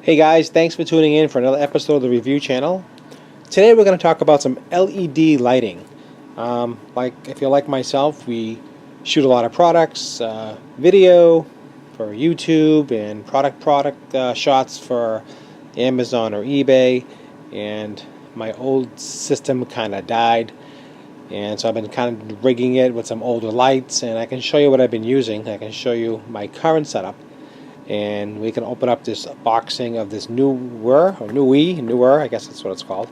Hey guys, thanks for tuning in for another episode of the review channel. Today we're going to talk about some LED lighting. Like if you're like myself, we shoot a lot of products, video for YouTube and product shots for Amazon or eBay, and my old system kind of died, and so I've been kind of rigging it with some older lights, and I can show you what I've been using. I can show you my current setup. And we can open up this boxing of this Neewer, I guess that's what it's called.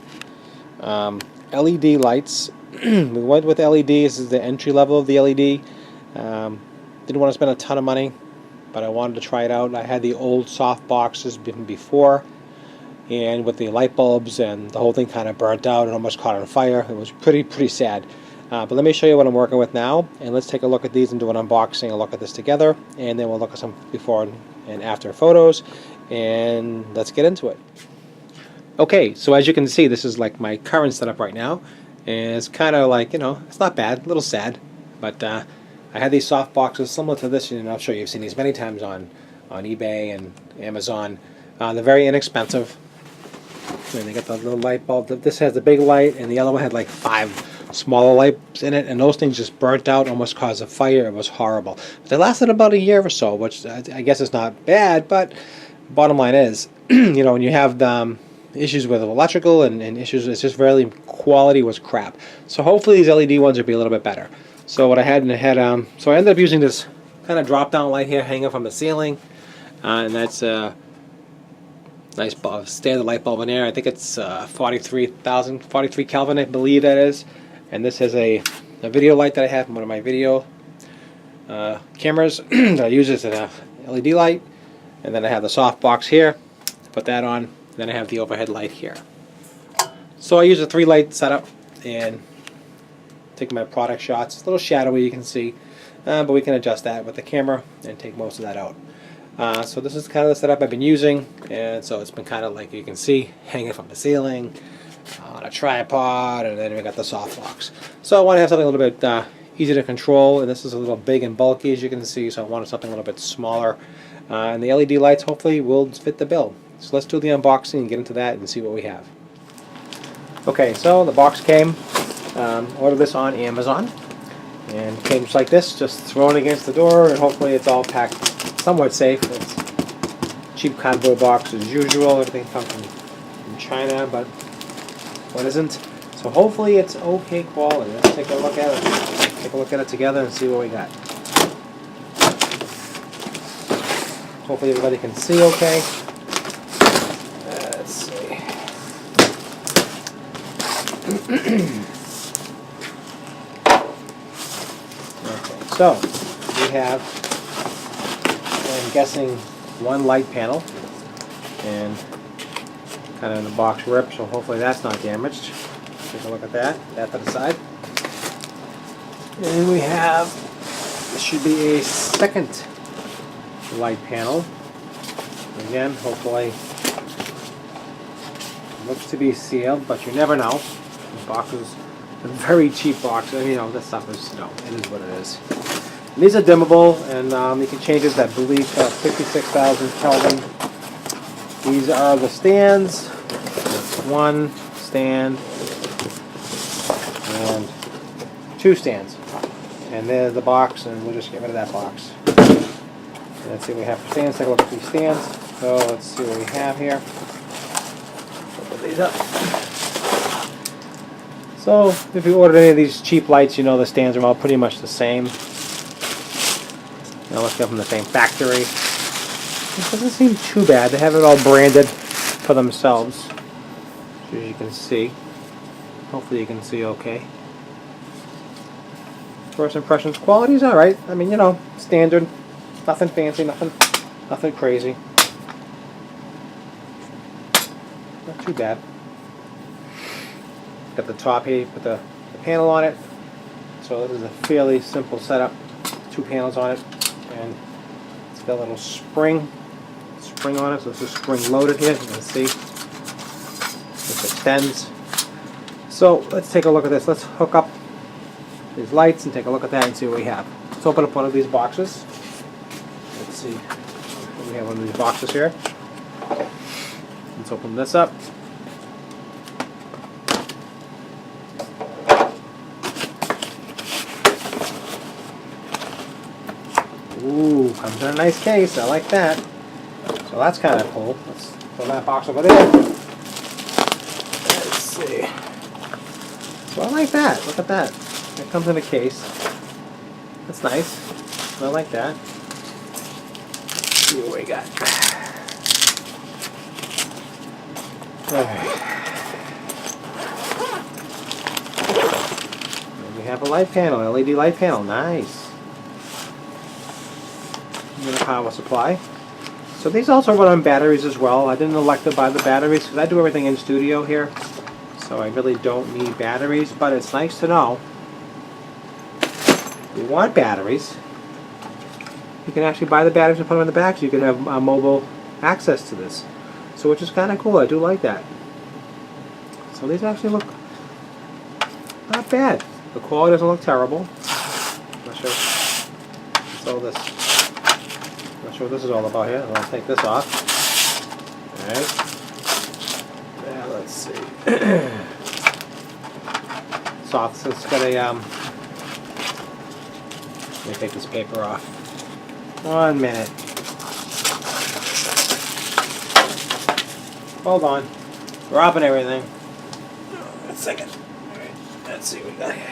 LED lights. We went with LED. This is the entry level of the LED. Didn't want to spend a ton of money, but I wanted to try it out. I had the old soft boxes before, and with the light bulbs, and the whole thing kind of burnt out and almost caught on fire. It was pretty sad. But let me show you what I'm working with now, and let's take a look at these and do an unboxing and look at this together, and then we'll look at some before and after photos, and let's get into it. Okay, so as you can see, this is like my current setup right now, and it's kind of like, it's not bad, a little sad, but I had these soft boxes similar to this, and I'll show you. You've seen these many times on eBay and Amazon. They're very inexpensive, and they got the little light bulb. This has the big light, and the other one had like 5 smaller lights in it, and those things just burnt out, almost caused a fire. It was horrible. But they lasted about a year or so, which I guess is not bad, but bottom line is, when you have issues with electrical and issues, it's just really, quality was crap. So hopefully these LED ones will be a little bit better. So what I had so I ended up using this kind of drop down light here hanging from the ceiling, and that's nice standard light bulb in there. I think it's 43 Kelvin, I believe that is. And this is a video light that I have from one of my video cameras that I use as an LED light. And then I have the soft box here, put that on. Then I have the overhead light here. So I use a 3-light setup and take my product shots. It's a little shadowy, you can see, but we can adjust that with the camera and take most of that out. So this is kind of the setup I've been using, and so it's been kind of like you can see hanging from the ceiling on a tripod, and then we got the soft box. So I want to have something a little bit easy to control, and this is a little big and bulky as you can see, so I wanted something a little bit smaller, and the LED lights hopefully will fit the bill. So let's do the unboxing and get into that and see what we have. Okay, so the box came, ordered this on Amazon, and it came just like this, just thrown against the door, and hopefully it's all packed somewhat safe. It's cheap cardboard box as usual. Everything comes from China, but what isn't? So hopefully it's okay quality. Let's take a look at it. Take a look at it together and see what we got. Hopefully everybody can see okay. Let's see. Okay, so we have, I'm guessing, one light panel, and kind of in the box rip, so hopefully that's not damaged. Take a look at that. That to the side. And we have, this should be a second light panel. Again, hopefully it looks to be sealed, but you never know. The box is a very cheap box. This stuff is, it is what it is. And these are dimmable, and you can change it, I believe, 56,000 Kelvin. These are the stands. That's one stand and 2 stands. And there's the box, and we'll just get rid of that box. Let's see what we have for stands. Take a look at these stands. So let's see what we have here. Put these up. So if you ordered any of these cheap lights, the stands are all pretty much the same. Now let's go from the same factory. It doesn't seem too bad. They have it all branded for themselves, as you can see. Hopefully you can see okay. First impressions, quality's alright. Standard. Nothing fancy, nothing crazy. Not too bad. Got the top here, put the panel on it. So this is a fairly simple setup. 2 panels on it, and it's got a little spring on it, so this is spring loaded here. You can see this extends. So let's take a look at this. Let's hook up these lights and take a look at that and see what we have. Let's open up one of these boxes. Let's see. We have one of these boxes here. Let's open this up. Ooh, comes in a nice case. I like that. So that's kind of cool. Let's throw that box over there. Let's see. So I like that. Look at that. It comes in a case. That's nice. I like that. Let's see what we got. Alright. We have a light panel, LED light panel. Nice. And a power supply. So these also run on batteries as well. I didn't elect to buy the batteries because I do everything in studio here. So I really don't need batteries, but it's nice to know. If you want batteries, you can actually buy the batteries and put them in the back so you can have mobile access to this. So which is kind of cool. I do like that. So these actually look not bad. The quality doesn't look terrible. Not sure. So this. Not sure what this is all about here. I'll take this off. Alright. Now let's see. Soft. So it's got a let me take this paper off. 1 minute. Hold on. Dropping everything. 1 second. Alright. Let's see what we got here.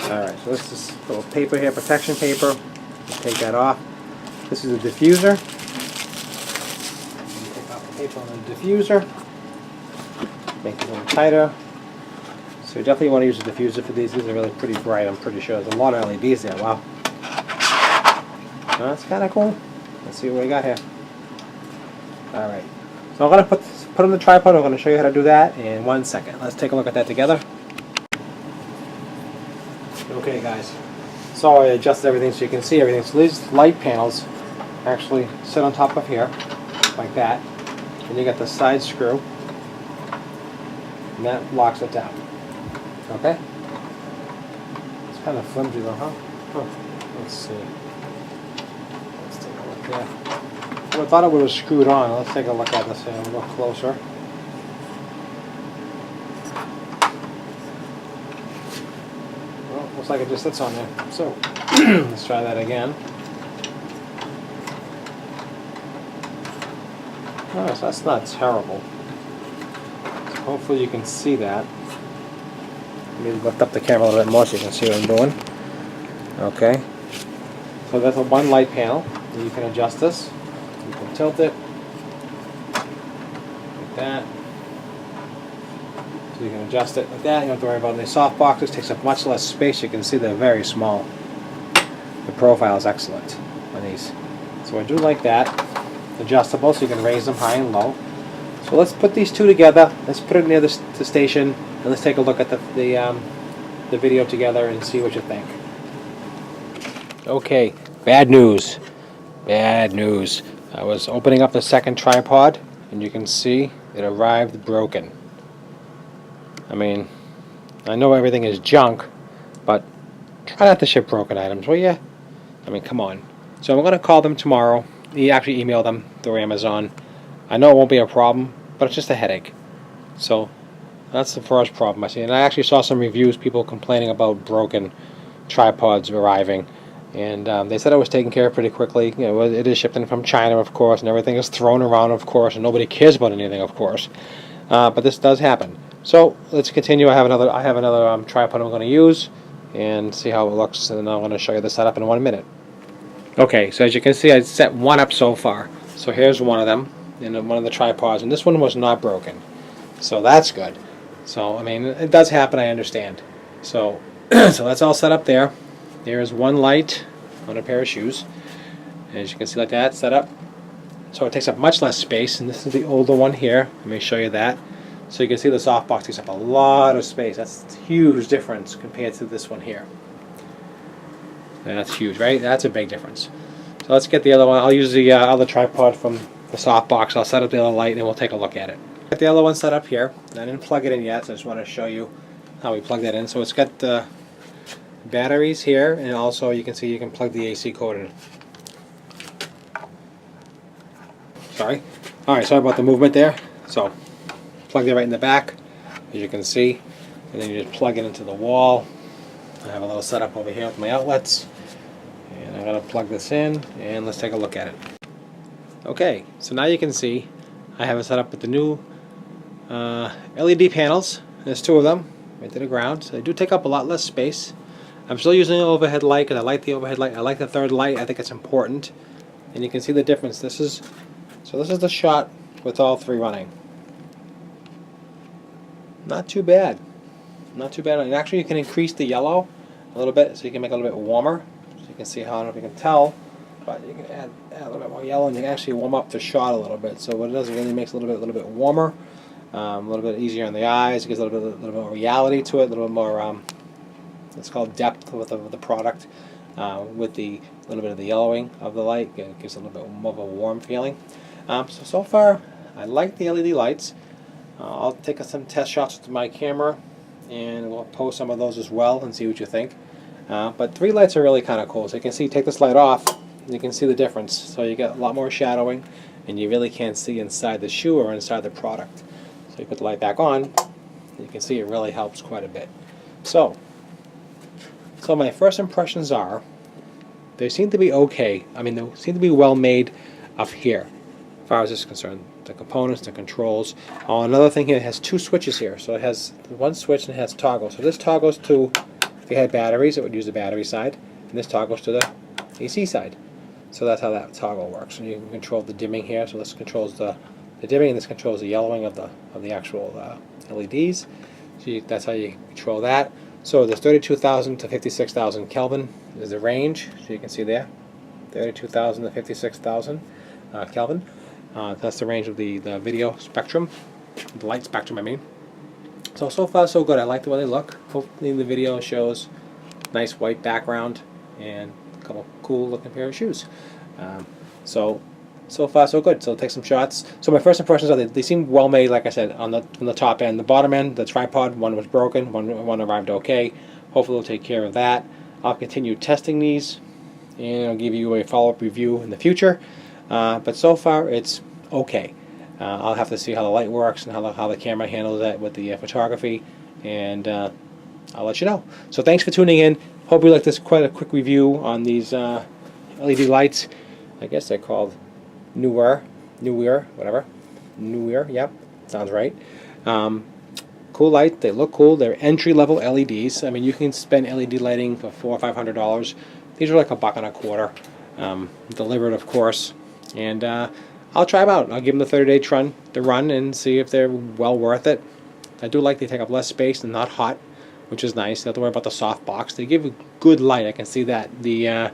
Alright, so this is a little paper here, protection paper. Take that off. This is a diffuser. Take off the paper on the diffuser. Make it a little tighter. So you definitely want to use a diffuser for these. These are really pretty bright, I'm pretty sure. There's a lot of LEDs there. Wow. That's kind of cool. Let's see what we got here. Alright. So I'm going to put on the tripod. I'm going to show you how to do that in 1 second. Let's take a look at that together. Okay guys. So I adjusted everything so you can see everything. So these light panels actually sit on top of here, like that. And you got the side screw. And that locks it down. Okay? It's kind of flimsy though, huh? Let's see. Let's take a look there. Well, I thought it was screwed on. Let's take a look at this here a little closer. Well, looks like it just sits on there. So, let's try that again. Oh, so that's not terrible. So hopefully you can see that. Let me lift up the camera a little bit more so you can see what I'm doing. Okay. So that's a one light panel. You can adjust this. You can tilt it. Like that. So you can adjust it like that. You don't have to worry about any soft boxes. It takes up much less space. You can see they're very small. The profile is excellent on these. So I do like that. Adjustable so you can raise them high and low. So let's put these two together. Let's put it near the station and let's take a look at the video together and see what you think. Okay, bad news. Bad news. I was opening up the second tripod and you can see it arrived broken. I mean, I know everything is junk, but try not to ship broken items, will you? I mean, come on. So I'm going to call them tomorrow. Actually email them through Amazon. I know it won't be a problem, but it's just a headache. So that's the first problem I see. And I actually saw some reviews, people complaining about broken tripods arriving. And they said it was taken care of pretty quickly. You know, it is shipped in from China, of course, and everything is thrown around, of course, and nobody cares about anything, of course. But this does happen. So let's continue. I have another tripod I'm going to use and see how it looks, and I'm going to show you the setup in 1 minute. Okay, so as you can see, I set one up so far. So here's one of them, in one of the tripods, and this one was not broken. So that's good. So, I mean, it does happen, I understand. So, so that's all set up there. There's one light on a pair of shoes. And as you can see like that, set up. So it takes up much less space, and this is the older one here. Let me show you that. So you can see the softbox takes up a lot of space. That's a huge difference compared to this one here. That's huge, right? That's a big difference. So let's get the other one. I'll use the other tripod from the softbox. I'll set up the other light and we'll take a look at it. Got the other one set up here. I didn't plug it in yet, so I just want to show you how we plug that in. So it's got the batteries here, and also you can see you can plug the AC cord in. Sorry. Alright, sorry about the movement there. So, plug it right in the back, as you can see. And then you just plug it into the wall. I have a little setup over here with my outlets. And I'm going to plug this in, and let's take a look at it. Okay, so now you can see I have it set up with the new LED panels. There's 2 of them right to the ground, so they do take up a lot less space. I'm still using the overhead light because I like the overhead light. I like the third light. I think it's important, and you can see the difference. This is the shot with all 3 running. Not too bad. Not too bad. And actually, you can increase the yellow a little bit, so you can make it a little bit warmer. So you can see how, I don't know if you can tell, but you can add a little bit more yellow, and you can actually warm up the shot a little bit. So what it does, it really makes it a little bit warmer, a little bit easier on the eyes. It gives a little bit more reality to it, a little bit more, it's called depth with the product, with the little bit of the yellowing of the light. It gives a little bit more of a warm feeling. So far, I like the LED lights. I'll take some test shots with my camera, and we'll post some of those as well and see what you think. But 3 lights are really kind of cool. So you can see, take this light off, and you can see the difference. So you get a lot more shadowing, and you really can't see inside the shoe or inside the product. So you put the light back on, you can see it really helps quite a bit. So my first impressions are, they seem to be okay. I mean, they seem to be well made up here, as far as this is concerned. The components, the controls. Another thing here, it has 2 switches here. So it has 1 switch and it has toggle. So this toggles to, if you had batteries, it would use the battery side, and this toggles to the AC side. So that's how that toggle works. And you can control the dimming here. So this controls the dimming, and this controls the yellowing of the actual LEDs. So that's how you control that. So there's 32,000 to 56,000 Kelvin is the range. So you can see there, 32,000 to 56,000 Kelvin. That's the range of the video spectrum, the light spectrum, I mean. So far so good. I like the way they look. Hopefully the video shows nice white background and a couple cool looking pair of shoes. So far so good. So I'll take some shots. So my first impressions are they seem well made, like I said, on the top end. The bottom end, the tripod, one was broken, one arrived okay. Hopefully they'll take care of that. I'll continue testing these, and I'll give you a follow-up review in the future. But so far it's okay. I'll have to see how the light works and how the camera handles that with the photography, and I'll let you know. So thanks for tuning in. Hope you like this quite a quick review on these LED lights. I guess they're called Neewer, whatever. Neewer, yep, sounds right. Cool light. They look cool. They're entry-level LEDs. I mean, you can spend LED lighting for $400 or $500. These are like $1.25, delivered, of course. And I'll try them out. I'll give them the 30-day run and see if they're well worth it. I do like they take up less space and not hot, which is nice. You don't have to worry about the soft box. They give a good light. I can see that. The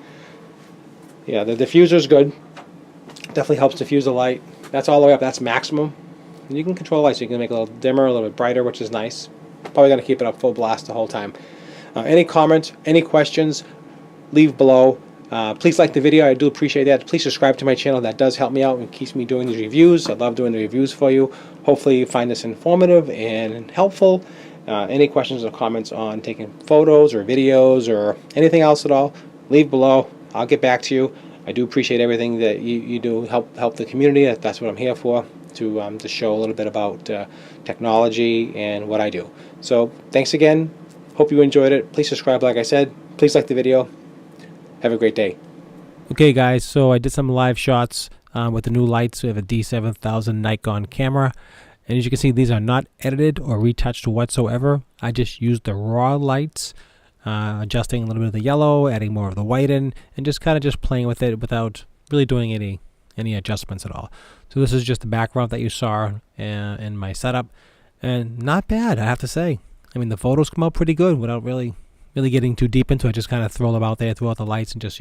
diffuser is good. Definitely helps diffuse the light. That's all the way up. That's maximum. And you can control the light, so you can make it a little dimmer, a little bit brighter, which is nice. Probably got to keep it up full blast the whole time. Any comments, any questions, leave below. Please like the video. I do appreciate that. Please subscribe to my channel. That does help me out and keeps me doing these reviews. I love doing the reviews for you. Hopefully you find this informative and helpful. Any questions or comments on taking photos or videos or anything else at all, leave below. I'll get back to you. I do appreciate everything that you do, help the community. That's what I'm here for, to show a little bit about technology and what I do. So thanks again. Hope you enjoyed it. Please subscribe, like I said. Please like the video. Have a great day. Okay, guys, so I did some live shots with the new lights. We have a D7000 Nikon camera. And as you can see, these are not edited or retouched whatsoever. I just used the raw lights, adjusting a little bit of the yellow, adding more of the white in, and just kind of just playing with it without really doing any adjustments at all. So this is just the background that you saw in my setup. And not bad, I have to say. I mean, the photos come out pretty good without really getting too deep into it. Just kind of throw them out there, throw out the lights, and just,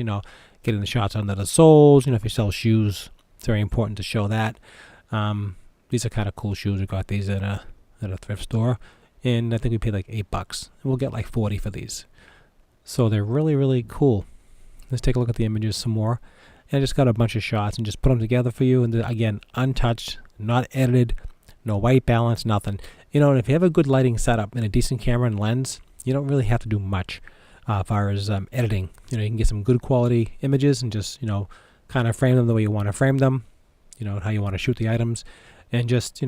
getting the shots under the soles. If you sell shoes, it's very important to show that. These are kind of cool shoes. We got these at a thrift store, and I think we paid like $8. And we'll get like 40 for these. So they're really, really cool. Let's take a look at the images some more. And I just got a bunch of shots and just put them together for you. And again, untouched, not edited, no white balance, nothing. And if you have a good lighting setup and a decent camera and lens, you don't really have to do much as far as editing. You can get some good quality images and just, kind of frame them the way you want to frame them. how you want to shoot the items, and just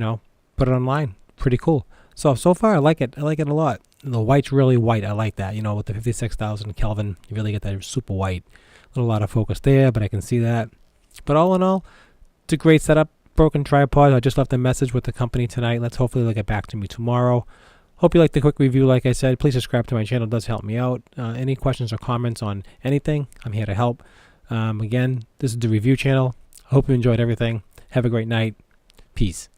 put it online. Pretty cool. So far I like it. I like it a lot. The white's really white. I like that. With the 56,000 Kelvin, you really get that super white. A little out of focus there, but I can see that. But all in all, it's a great setup. Broken tripod. I just left a message with the company tonight. Let's hopefully they'll get back to me tomorrow. Hope you liked the quick review. Like I said, please subscribe to my channel. It does help me out. Any questions or comments on anything, I'm here to help. Again, this is the review channel. I hope you enjoyed everything. Have a great night. Peace.